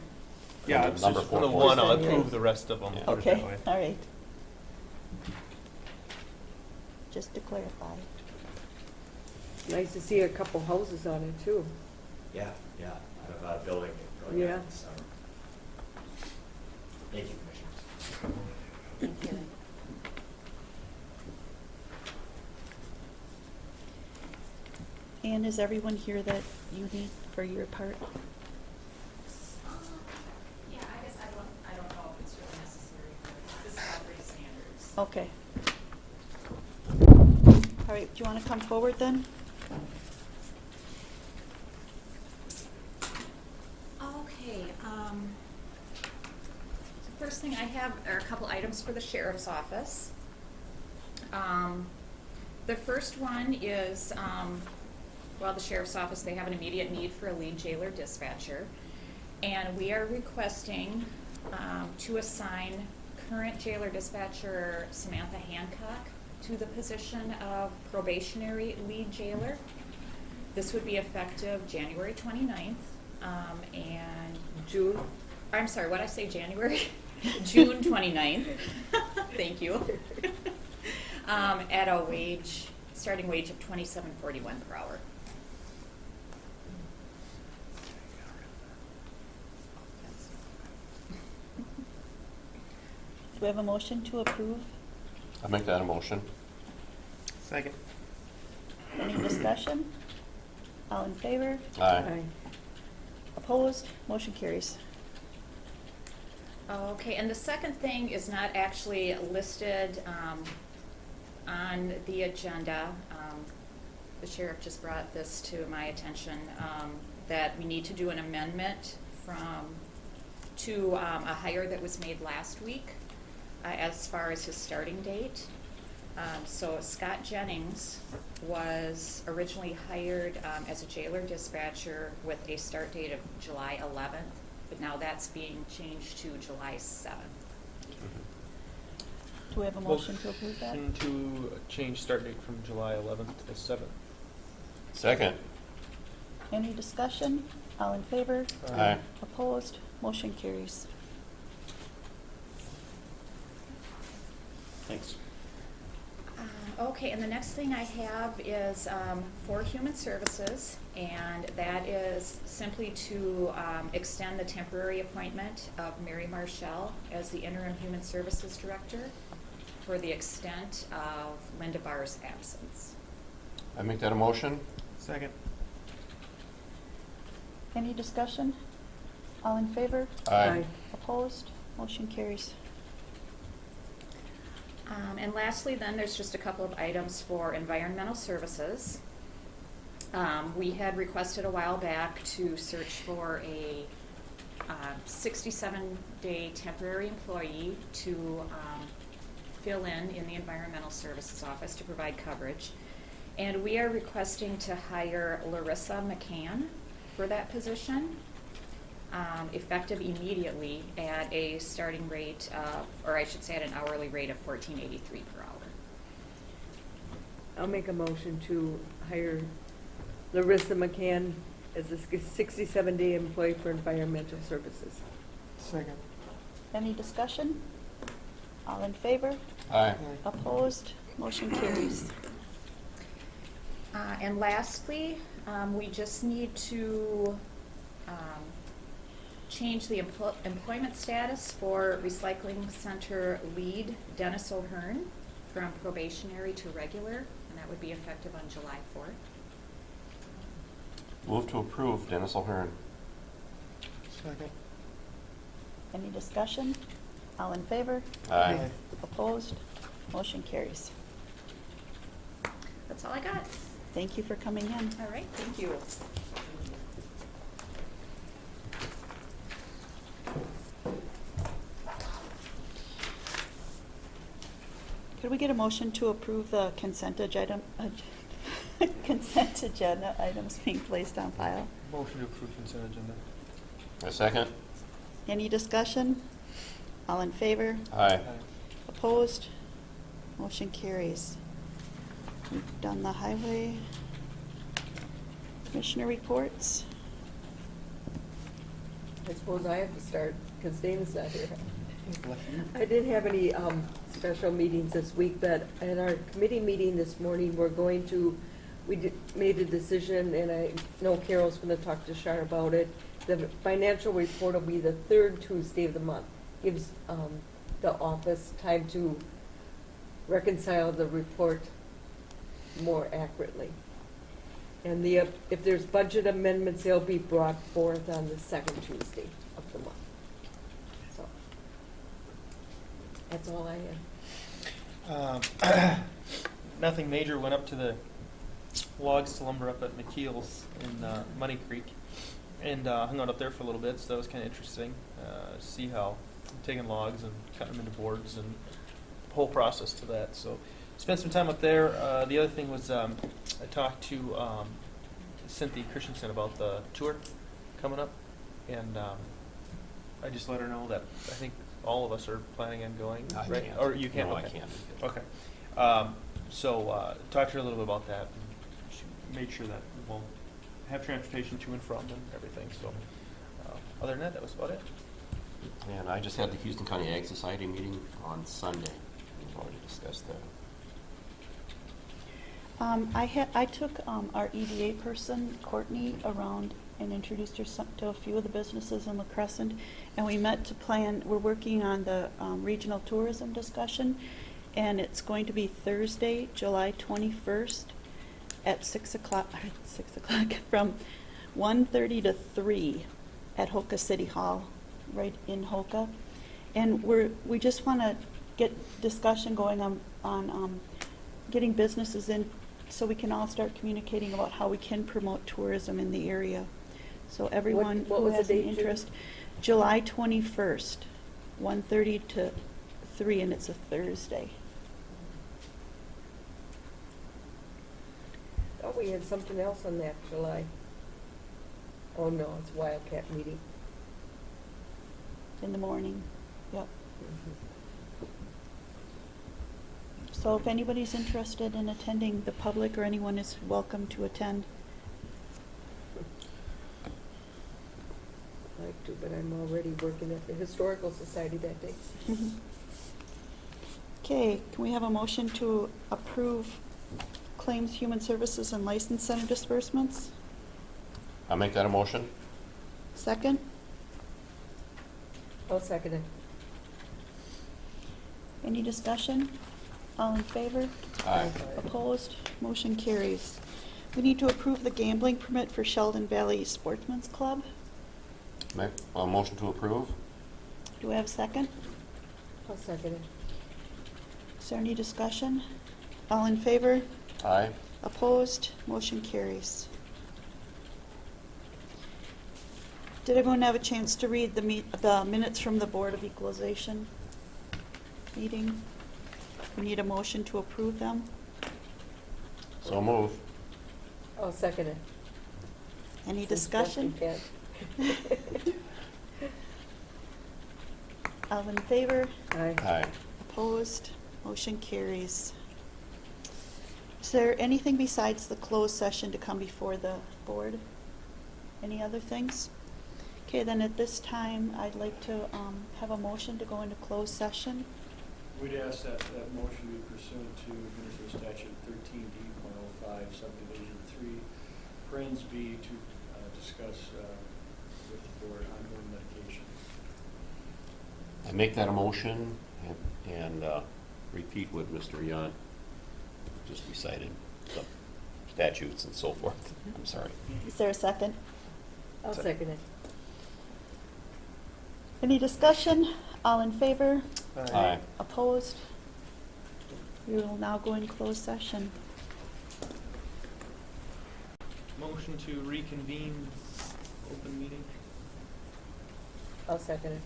Yeah, Number abstain from the 4. one, I'll Okay. approve the rest of them, Yeah. put it Okay, that way. all right. Just to clarify. Nice to see a couple houses on it, too. Yeah, out of building going Yeah. on this summer. Thank you, Commissioners. Thank you. And is everyone here that you need for your part? Yeah, I guess I don't know if it's really necessary, but this is operating standards. Okay. All right, do you want to come forward then? Okay, the first thing I have are a couple items for the sheriff's office. The first one is, the sheriff's office, they have an immediate need for a lead jailer dispatcher. And we are requesting to assign current jailer dispatcher Samantha Hancock to the position of probationary lead jailer. This would be effective January 29th, and June? I'm sorry, what did I say, January? June 29th. Thank you. At a starting wage of $27.41 per hour. Do we have a motion to approve? I make that a motion. Second. Any discussion? All in favor? Aye. Opposed? Motion carries. Okay, and the second thing is not actually listed on the agenda. The sheriff just brought this to my attention, that we need to do an amendment to a hire that was made last week as far as his starting date. So Scott Jennings was originally hired as a jailer dispatcher with a start date of July 11th, but now that's being changed to July 7th. Do we have a motion to approve that? Motion to change start date from July 11th to the 7th. Second. Any discussion? All in favor? Aye. Opposed? Motion carries. Thanks. Okay, and the next thing I have is for Human Services, and that is simply to extend the temporary appointment of Mary Marshall as the interim Human Services Director for the extent of Linda Barr's absence. I make that a motion? Second. Any discussion? All in favor? Aye. Opposed? Motion carries. And lastly, then, there's just a couple of items for environmental services. We had requested a while back to search for a 67-day temporary employee to fill in the environmental services office to provide coverage. And we are requesting to hire Larissa McCann for that position, effective immediately at a starting rate of, or I should say at an hourly rate of $14.83 per hour. I'll make a motion to hire Larissa McCann as a 67-day employee for environmental services. Second. Any discussion? All in favor? Aye. Opposed? Motion carries. And lastly, we just need to change the employment status for recycling center lead Dennis O'Hearn from probationary to regular, and that would be effective on July 4th. Move to approve Dennis O'Hearn. Second. Any discussion? All in favor? Aye. Opposed? Motion carries. That's all I got. Thank you for coming in. All right, thank you. Could we get a motion to approve the consent agenda, consent agenda items being placed on file? Motion to approve consent agenda. A second? Any discussion? All in favor? Aye. Opposed? Motion carries. We've done the highway commissioner reports. I suppose I have to start because Dane's not here. I didn't have any special meetings this week, but at our committee meeting this morning, made a decision, and I know Carol's going to talk to Shar about it. The financial report will be the third Tuesday of the month. Gives the office time to reconcile the report more accurately. And if there's budget amendments, they'll be brought forth on the second Tuesday of the month. So that's all I have. Nothing major. Went up to the logs to lumber up at McKeel's in Money Creek and hung out up there for a little bit, so that was kind of interesting. See how I'm taking logs and cutting them into boards and the whole process to that. So spent some time up there. The other thing was I talked to Cynthia Christensen about the tour coming up, and I just let her know that I think all of us are planning on going, I right? can't. Or you can't? No, I Okay. can't. Okay. So talked to her a little bit about that. And she made sure that we'll have transportation to and from and everything. So other than that, that was about it. And I just had the Houston County Ag Society meeting on Sunday. We've already discussed that. I took our EDA person, Courtney, around and introduced her to a few of the businesses in La Crescent, and we met to plan. We're working on the regional tourism discussion, and it's going to be Thursday, July 21st at 6 o'clock from 1:30 to 3 at Hoka City Hall, right in Hoka. And we just want to get discussion going on getting businesses in so we can all start communicating about how we can promote tourism in the area. So everyone What who was the has an date, Judy? interest, July 21st, 1:30 to 3, and it's a Thursday. we had something else on that July. Oh, no, it's Wildcat meeting. In the morning, yep. Mhm. So if anybody's interested in attending, the public or anyone is welcome to attend. I'd like to, but I'm already working at the Historical Society that day. Okay, can we have a motion to approve claims, human services, and license center disbursements? I'll make that a motion. Second? I'll second it. Any discussion? All in favor? Aye. Opposed? Motion carries. We need to approve the gambling permit for Sheldon Valley Sportsman's Club. Make a motion to approve. Do we have a second? I'll second it. Is there any discussion? All in favor? Aye. Opposed? Motion carries. Did everyone have a chance to read the minutes from the Board of Equalization meeting? We need a motion to approve them. So move. I'll second it. Any discussion? Ken. All in favor? Aye. Aye. Opposed? Motion carries. Is there anything besides the closed session to come before the board? Any other things? Okay, then at this time, I'd like to have a motion to go into closed session. We'd ask that that motion be pursuant to Minnesota Statute 13D.05 subdivision 3, parens B, to discuss with the board ongoing litigation. I make that a motion and repeat what Mr. Young just recited, the statutes and so forth. I'm sorry. Is there a second? I'll second it. Any discussion? All in favor? Aye. Opposed? We will now go in closed session. Motion to reconvene open meeting. I'll second it.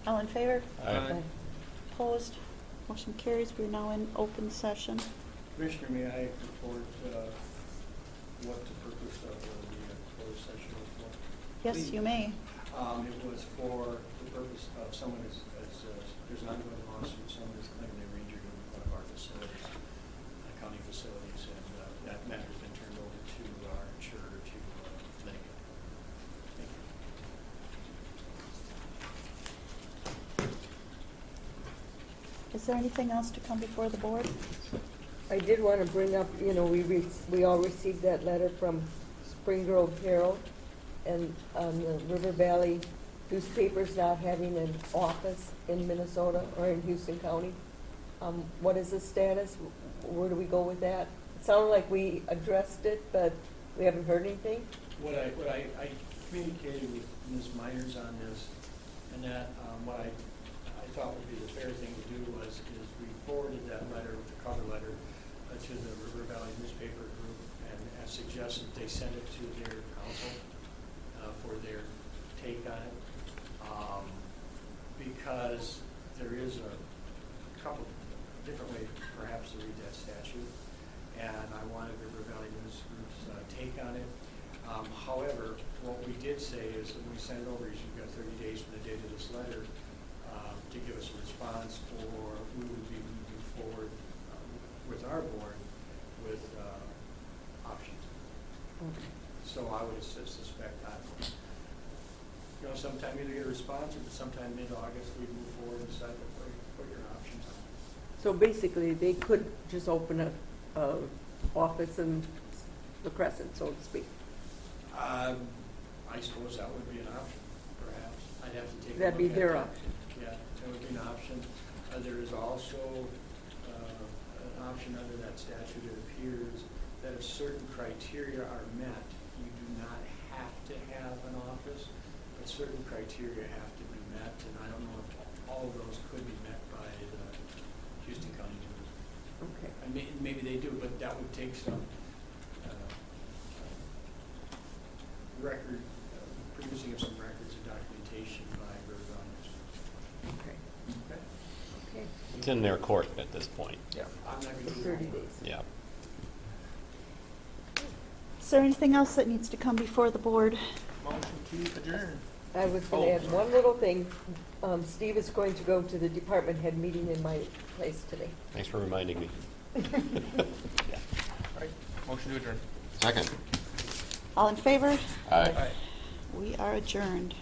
All in favor? Aye. Opposed? Motion carries. We're now in open session. Commissioner, may I report what the purpose of the closed session was for? Yes, you may. It was for the purpose of someone there's an ongoing lawsuit, someone is claiming they were injured in one of our facilities, county facilities, and that matter has been turned over to our insurer to litigate. Thank you. Is there anything else to come before the board? I did want to bring up, we all received that letter from Spring Grove Herald and the River Valley newspapers not having an office in Minnesota or in Houston County. What is the status? Where do we go with that? It sounded like we addressed it, but we haven't heard anything. What I communicated with Ms. Myers on this, and that what I thought would be the fair thing to do is we forwarded that letter, the cover letter, to the River Valley newspaper group and suggested they send it to their council for their take on it. Because there is a couple different ways perhaps to read that statute, and I wanted River Valley News Group's take on it. However, what we did say is that when we send it over, you've got 30 days from the date of this letter to give us a response, or we would be moving forward with our board with options. Okay. So I would suspect that, sometime either get a response or sometime mid-August, we move forward and decide what your options are. So basically, they could just open a office in the Crescent, so to speak. I suppose that would be an option, perhaps. I'd have to take a look That'd be at their that. option. Yeah, that would be an option. There is also an option under that statute. It appears that if certain criteria are met, you do not have to have an office, but certain criteria have to be met, and I don't know if all of those could be met by the Houston County News. Okay. And maybe they do, but that would take some producing of some records and documentation by River Valley. Okay. Okay. Okay. It's in their court at this point. Yeah. I'm not going to do 30 that. days. Yeah. Is there anything else that needs to come before the board? Motion to adjourn. I was gonna Oh, add sorry. one little thing. Steve is going to go to the department head meeting in my place today. Thanks for reminding me. Yeah. All right, motion to adjourn. Second. All in favor? Aye. Aye. We are adjourned.